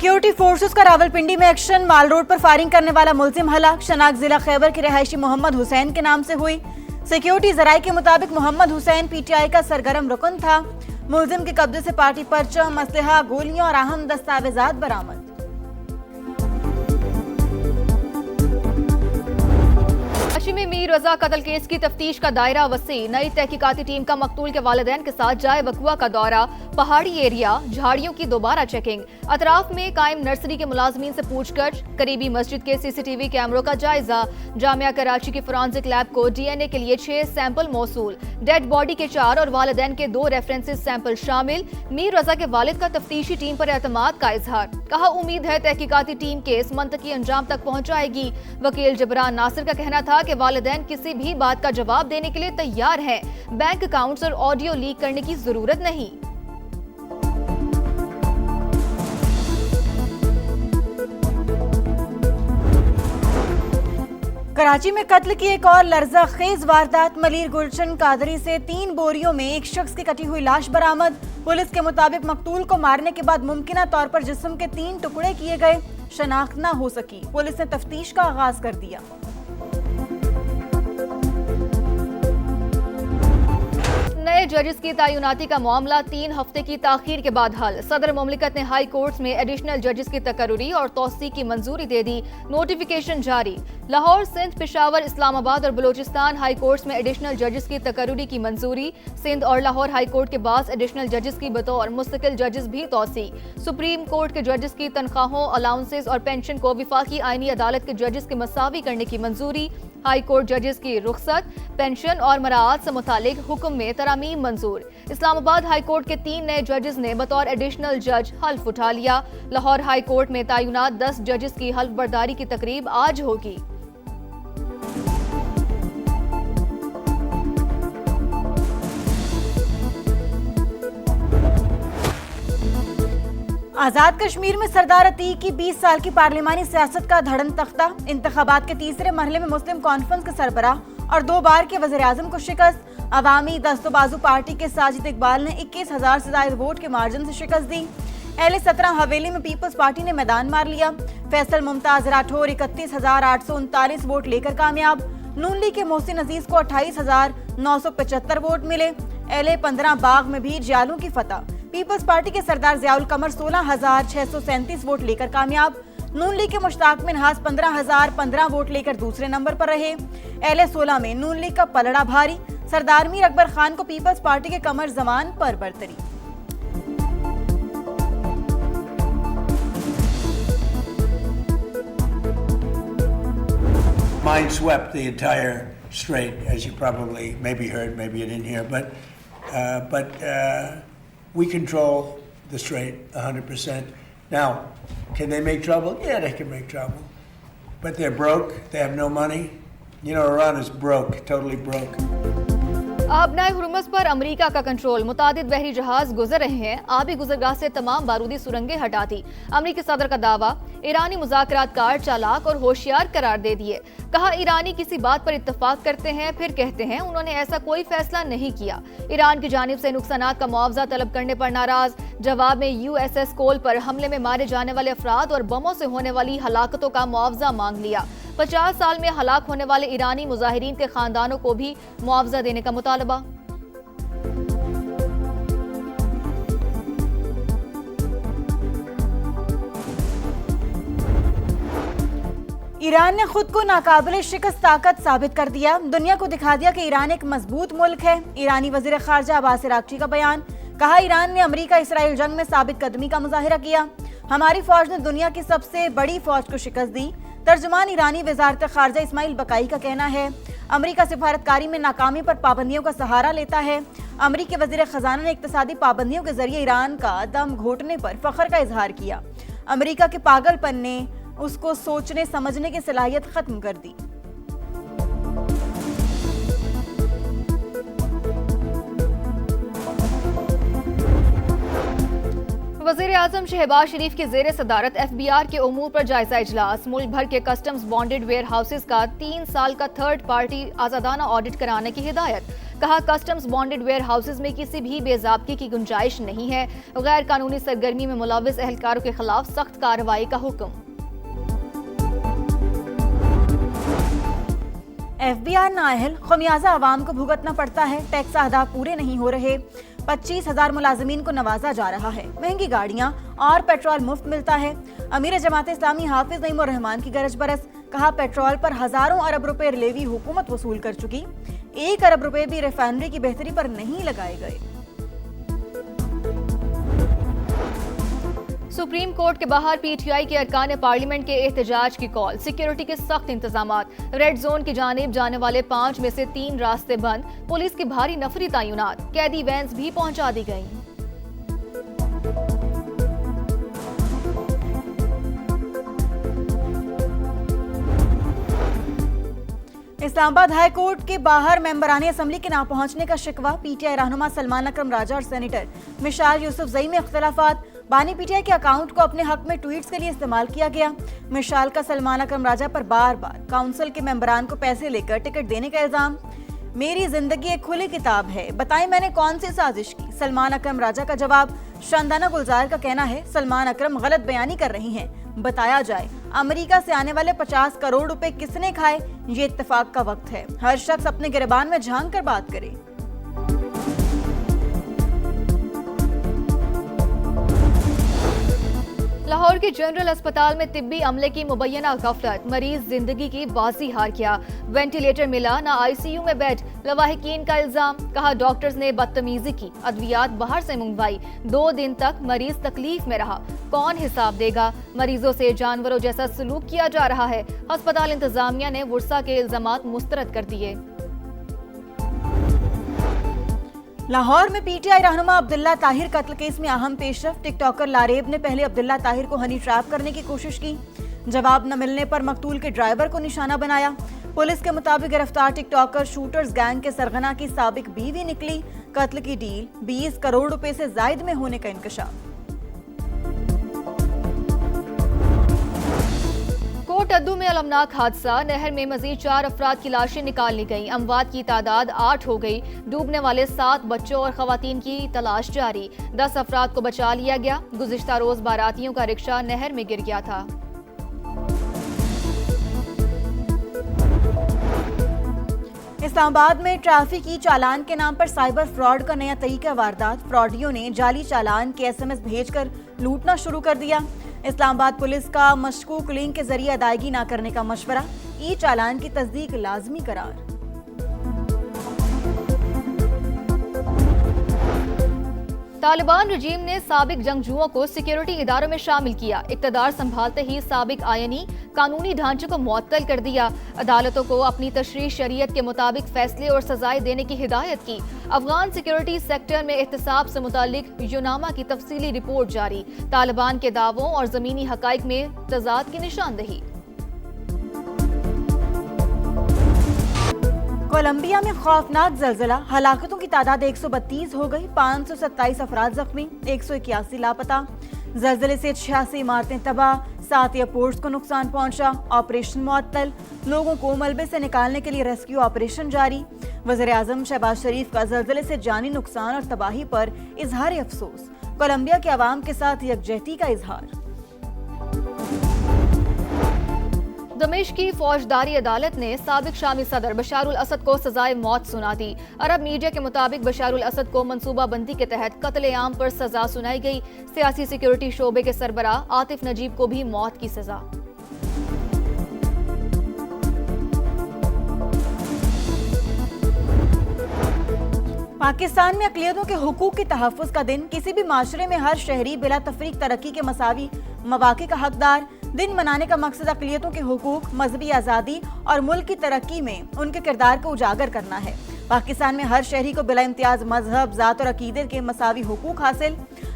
Security forces का रावलपिंडी में action. माल road पर फायरिंग करने वाला मुलजिम हलाक। शनाख्त जिला खैबर के रहायशी मोहम्मद हुसैन के नाम से हुई। सिक्योरिटी जराये के मुताबिक मोहम्मद हुसैन पीटीआई का सरगर्म रुकन था। मुलजिम के कब्जे से पार्टी परचम, असलहा, गोलियां और अहम दस्तावेजात बरामद। कराची में मीर रजा कत्ल केस की तफ्तीश का दायरा वसी। नई तहकीकाती टीम का मकतूल के वालिदैन के साथ जाए वकुआ का दौरा। पहाड़ी एरिया, झाड़ियों की दोबारा चेकिंग। अतराफ में कायम नर्सरी के मुलाजमीन से पूछताछ। करीबी मस्जिद के सीसीटीवी कैमरों का जायजा। जामिया कराची के फोरेंसिक लैब को डीएनए के लिए 6 सैंपल मौसूल। डेड बॉडी के 4 और वालिदैन के 2 रेफरेंसेस सैंपल शामिल। मीर रजा के वालिद का तफ्तीशी टीम पर एतमाद का इजहार। कहा, उम्मीद है तहकीकाती टीम केस मंतकी अंजाम तक पहुंचाएगी। वकील जबरान नासिर का कहना था कि वालिदैन किसी भी बात का जवाब देने के लिए तैयार हैं। बैंक अकाउंट्स और ऑडियो लीक करने की जरूरत नहीं। कराची में कत्ल की एक और लर्जा खेज वारदात। मलीर गुलशन कादरी से 3 बोरियों में एक शख्स की कटी हुई लाश बरामद। पुलिस के मुताबिक मकतूल को मारने के बाद मुमकिना तौर पर जिस्म के 3 टुकड़े किए गए। शनाख्त न हो सकी। पुलिस ने तफ्तीश का आगाज कर दिया। नए जजेस की तैनाती का मामला 3 हफ्ते की ताखीर के बाद हल। सदर मुमलिकत ने हाई कोर्ट्स में एडिशनल जजेस की तकर्री और तौसी की मंजूरी दे दी। नोटिफिकेशन जारी। लाहौर, सिंध, पेशावर, इस्लामाबाद और बलोचिस्तान हाई कोर्ट्स में एडिशनल जजेस की तकर्री की मंजूरी। सिंध और लाहौर हाई कोर्ट के बाद एडिशनल जजेस की बतौर मुस्तकिल जजेस भी तौसी। सुप्रीम कोर्ट के जजेस की तनख्वाहों, अलाउंसेस और पेंशन को विफाकी आईनी अदालत के जजेस के मसावी करने की मंजूरी। हाई कोर्ट जजेस की रुखसत, पेंशन और मराआत से मुतालिक हुक्म में तरामीम मंजूर। इस्लामाबाद हाई कोर्ट के 3 नए जजेस ने बतौर एडिशनल जज हल्फ उठा लिया। लाहौर हाई कोर्ट में तैनात 10 जजेस की हल्फ बर्दारी की तकरीब आज होगी। आजाद कश्मीर में सरदार अतीक की 20 साल की पार्लिमानी सियासत का धड़न तख्ता। इंतखाबात के तीसरे मरहले में मुस्लिम कॉन्फ्रेंस के सरबराह और 2 बार के वज़ीर आज़म को शिकस्त। अवामी दस्तोबाजू पार्टी के साजिद इकबाल ने 21,000 से ज्यादा वोट के मार्जिन से शिकस्त दी। अहले 17 हवेली में पीपल्स पार्टी ने मैदान मार लिया। फैसल मुमताज राठौर 31,839 वोट लेकर कामयाब। नून लीग के मोहसिन अजीज को 28,975 वोट मिले। अहले 15 बाग में भी जियालों की फतह। पीपल्स पार्टी के सरदार जियाउल कमर 16,637 वोट लेकर कामयाब। नून लीग के मुश्ताक मिन्हास 15,015 वोट लेकर दूसरे नंबर पर रहे। अहले 16 में नून लीग का पलड़ा भारी। सरदार मीर अकबर खान को पीपल्स पार्टी के कमर जमान पर बरतरी। Mine swept the entire strait, as you probably maybe heard, maybe you didn't hear, but we control the strait 100%. Now, can they make trouble? Yeah, they can make trouble. But they're broke. They have no money. You know, Iran is broke, totally broke. आबनाए Hormuz पर America का control. मुतादिद बहरी जहाज गुजर रहे हैं। आबी गुजरगाह से तमाम बारूदी सुरंगें हटा दी। अमेरिकी सदर का दावा, ईरानी मुज़ाकरातकार चालाक और होशियार करार दे दिए। कहा, ईरानी किसी बात पर इत्तफाक करते हैं फिर कहते हैं उन्होंने ऐसा कोई फैसला नहीं किया। ईरान की जानिब से नुकसानात का मुआवजा तलब करने पर नाराज। जवाब में यूएसएस कोल पर हमले में मारे जाने वाले अफराद और बमों से होने वाली हलाकतों का मुआवजा मांग लिया। 50 साल में हलाक होने वाले ईरानी मुजाहिरीन के खानदानों को भी मुआवजा देने का मुतालबा। ईरान ने खुद को नाकाबिले शिकस्त ताकत साबित कर दिया। दुनिया को दिखा दिया कि ईरान एक मजबूत मुल्क है। ईरानी वजीर खारजा अब्बास अरागची का बयान। कहा, ईरान ने अमेरिका इसराइल जंग में साबित कदमी का मुजाहिरा किया। हमारी फौज ने दुनिया की सबसे बड़ी फौज को शिकस्त दी। तर्जुमान ईरानी वजारत खारजा इस्माइल बकाई का कहना है, अमेरिका सिफारतकारी में नाकामी पर पाबंदियों का सहारा लेता है। अमेरिकी वजीर खजाना ने इक्तसादी पाबंदियों के जरिए ईरान का दम घोटने पर फख्र का इजहार किया। अमेरिका के पागलपन ने उसको सोचने समझने की सलाहियत खत्म कर दी। वज़ीर आज़म शहबाज शरीफ की ज़ेर सदारत FBI के उमूर पर जायजा इजलास। मुल्क भर के कस्टम्स बॉन्डेड वेयर हाउसेज का 3 साल का थर्ड पार्टी आज़ादाना ऑडिट कराने की हिदायत। कहा कस्टम्स बॉन्डेड वेयर हाउसेज में किसी भी बेज़ाब्ती की गुंजाइश नहीं है। गैर कानूनी सरगर्मी में मुलव्विस एहलकारों के खिलाफ सख्त कार्रवाई का हुक्म। FBI नाअहल खमियाजा आवाम को भुगतना पड़ता है। टैक्स अहदाफ पूरे नहीं हो रहे। 25,000 मुलाजिमीन को नवाजा जा रहा है। महंगी गाड़ियां और पेट्रोल मुफ्त मिलता है। अमीर जमात इस्लामी हाफिज नईमुर रहमान की गरज बरस। कहा पेट्रोल पर हजारों अरब रुपए लेवी हुकूमत वसूल कर चुकी। 1 अरब रुपए भी रिफाइनरी की बेहतरी पर नहीं लगाए गए। सुप्रीम कोर्ट के बाहर PTI के अरकान पार्लियामेंट के एहतजाज की कॉल। सिक्योरिटी के सख्त इंतजामात। रेड जोन की जानिब जाने वाले 5 में से 3 रास्ते बंद। पुलिस की भारी नफरी तैनात। कैदी वैन्स भी पहुंचा दी गईं। इस्लामाबाद हाई कोर्ट के बाहर मेंबरान असम्बली के ना पहुंचने का शिकवा। PTI रहनुमा सलमान अकरम राजा और सेनेटर मिशाल यूसुफजई में इख्तलाफात। बानी PTI के अकाउंट को अपने हक में ट्वीट्स के लिए इस्तेमाल किया गया। मिशाल का सलमान अकरम राजा पर बार बार काउंसिल के मेंबरान को पैसे लेकर टिकट देने का इल्जाम। मेरी जिंदगी एक खुली किताब है, बताएं मैंने कौन सी साजिश की। सलमान अकरम राजा का जवाब। शानदाना गुलजार का कहना है सलमान अकरम गलत बयानी कर रही हैं, बताया जाए अमेरिका से आने वाले 50 करोड़ रुपए किसने खाए। ये इत्तेफाक का वक्त है, हर शख्स अपने गिरबान में झांक कर बात करे। लाहौर के जनरल अस्पताल में तिब्बी अमले की मुबैना गफलत। मरीज जिंदगी की बाजी हार गया। वेंटिलेटर मिला ना ICU में बेड। लवाहिकीन का इल्जाम। कहा डॉक्टर्स ने बदतमीजी की, अद्वियात बाहर से मंगवाई। 2 दिन तक मरीज तकलीफ में रहा। कौन हिसाब देगा। मरीजों से जानवरों जैसा सलूक किया जा रहा है। अस्पताल इंतजामिया ने वुर्सा के इल्जामात मुस्तरद कर दिए। लाहौर में PTI रहनुमा अब्दुल्ला ताहिर कत्ल केस में अहम पेशरफ। टिकटॉकर लारेब ने पहले अब्दुल्ला ताहिर को हनी ट्रैप करने की कोशिश की। जवाब न मिलने पर मकतूल के ड्राइवर को निशाना बनाया। पुलिस के मुताबिक गिरफ्तार टिकटॉकर शूटर्स गैंग के सरगना की साबिक बीवी निकली। कत्ल की डील 20 करोड़ रुपए से जायद में होने का इंकशाफ। कोटअद्दू में अलमनाक हादसा। नहर में मजीद 4 अफराद की लाशें निकाल ली गईं। अमवात की तादाद 8 हो गई। डूबने वाले 7 बच्चों और खवातीन की तलाश जारी। 10 अफराद को बचा लिया गया। गुज़िश्ता रोज बारातियों का रिक्शा नहर में गिर गया था। इस्लामाबाद में ट्रैफिक की चालान के नाम पर साइबर फ्रॉड का नया तरीका। वारदात। फ्रॉडियों ने जाली चालान के SMS भेजकर लूटना शुरू कर दिया। इस्लामाबाद पुलिस का मशकूक लिंक के जरिए अदायगी न करने का मशवरा। चालान की तस्दीक लाजमी करार। तालिबान रजीम ने साबिक जंगजुओं को सिक्योरिटी इदारों में शामिल किया। इक़्तिदार संभालते ही साबिक आयनी कानूनी ढांचे को मुअत्तल कर दिया। अदालतों को अपनी तशरीह शरीयत के मुताबिक फैसले और सजाएं देने की हिदायत की। अफगान सिक्योरिटी सेक्टर में एहतसाब से मुतालिक यूनामा की तफसीली रिपोर्ट जारी। तालिबान के दावों और जमीनी हकाइक में तजाद की निशानदही। कोलंबिया में खौफनाक जलजला। हलाकतों की तादाद 132 हो गई। 527 अफराद जख्मी, 181 लापता। जलजले से 86 इमारतें तबाह, 7 एयरपोर्ट्स को नुकसान पहुंचा। ऑपरेशन मुअत्तल। लोगों को मलबे से निकालने के लिए रेस्क्यू ऑपरेशन जारी। वज़ीर-ए-आज़म शहबाज शरीफ का जलजले से जानी नुकसान और तबाही पर इजहार अफसोस। कोलंबिया के अवाम के साथ यकजहती का इजहार। दमिश्क की फौजदारी अदालत ने साबिक शामी सदर बशारुल असद को सजाए मौत सुना दी। अरब मीडिया के मुताबिक बशारुल असद को मंसूबाबंदी के तहत कत्ले-आम पर सजा सुनाई गई। सियासी सिक्योरिटी शोबे के सरबराह आतिफ नजीब को भी मौत की सजा। पाकिस्तान में अक़लियतों के हुकूक के तहफ़्फ़ुज़ का दिन। किसी भी माशरे में हर शहरी बिला तफरीक तरक्की के मसावी मौक़े का हकदार। दिन मनाने का मकसद अक़लियतों के हुकूक, मजहबी आज़ादी और मुल्क की तरक्की में उनके किरदार को उजागर करना है। पाकिस्तान में हर शहरी को बिला इम्तियाज़ मजहब, ज़ात और अक़ीदे के मसावी हुकूक हासिल।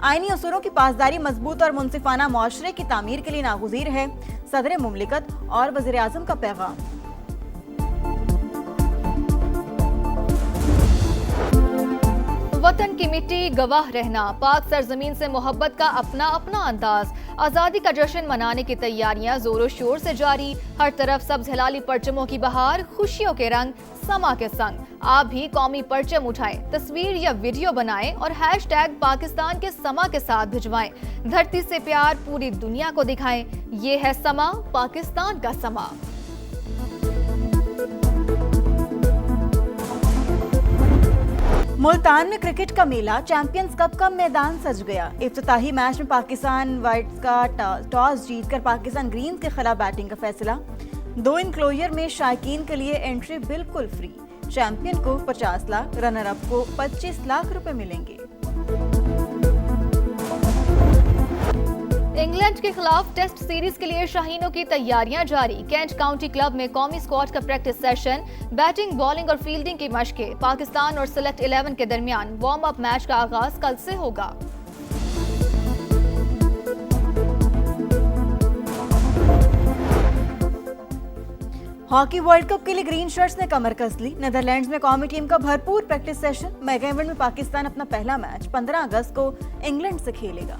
आइनी उसूलों की पासदारी मजबूत और मुनसिफाना मुआशरे की तामीर के लिए नागुज़ीर है। सदर मुमलिकत और वज़ीर-ए-आज़म का पैगाम। वतन की मिट्टी गवाह रहना, पाक सरजमीन से मोहब्बत का अपना अपना अंदाज। आज़ादी का जश्न मनाने की तैयारियां जोरों शोर से जारी। हर तरफ सब्ज हिलाली परचमों की बहार, खुशियों के रंग समा के संग। आप भी कौमी परचम उठाएं, तस्वीर या वीडियो बनाएं और हैशटैग पाकिस्तान के समा के साथ भिजवाएं। धरती से प्यार पूरी दुनिया को दिखाएं। ये है समा, पाकिस्तान का समा। मुल्तान में क्रिकेट का मेला, चैंपियंस कप का मैदान सज गया। इफ्तिताही मैच में पाकिस्तान वाइट्स का टॉस जीतकर पाकिस्तान ग्रीन्स के खिलाफ बैटिंग का फैसला। 2 इनक्लोजर में शायकीन के लिए एंट्री बिल्कुल फ्री। चैंपियन को 50 लाख, रनर अप को 25 लाख रुपए मिलेंगे। इंग्लैंड के खिलाफ टेस्ट सीरीज के लिए शाहीनों की तैयारियां जारी। कैंट काउंटी क्लब में कौमी स्क्वाड का प्रैक्टिस सेशन, बैटिंग, बॉलिंग और फील्डिंग की मशकें। पाकिस्तान और सिलेक्ट 11 के दरमियान वार्म अप मैच का आगाज कल से होगा। हॉकी वर्ल्ड कप के लिए ग्रीन शर्ट्स ने कमर कस ली। नीदरलैंड्स में कौमी टीम का भरपूर प्रैक्टिस सेशन। मेगा इवेंट में पाकिस्तान अपना पहला मैच 15 अगस्त को इंग्लैंड से खेलेगा।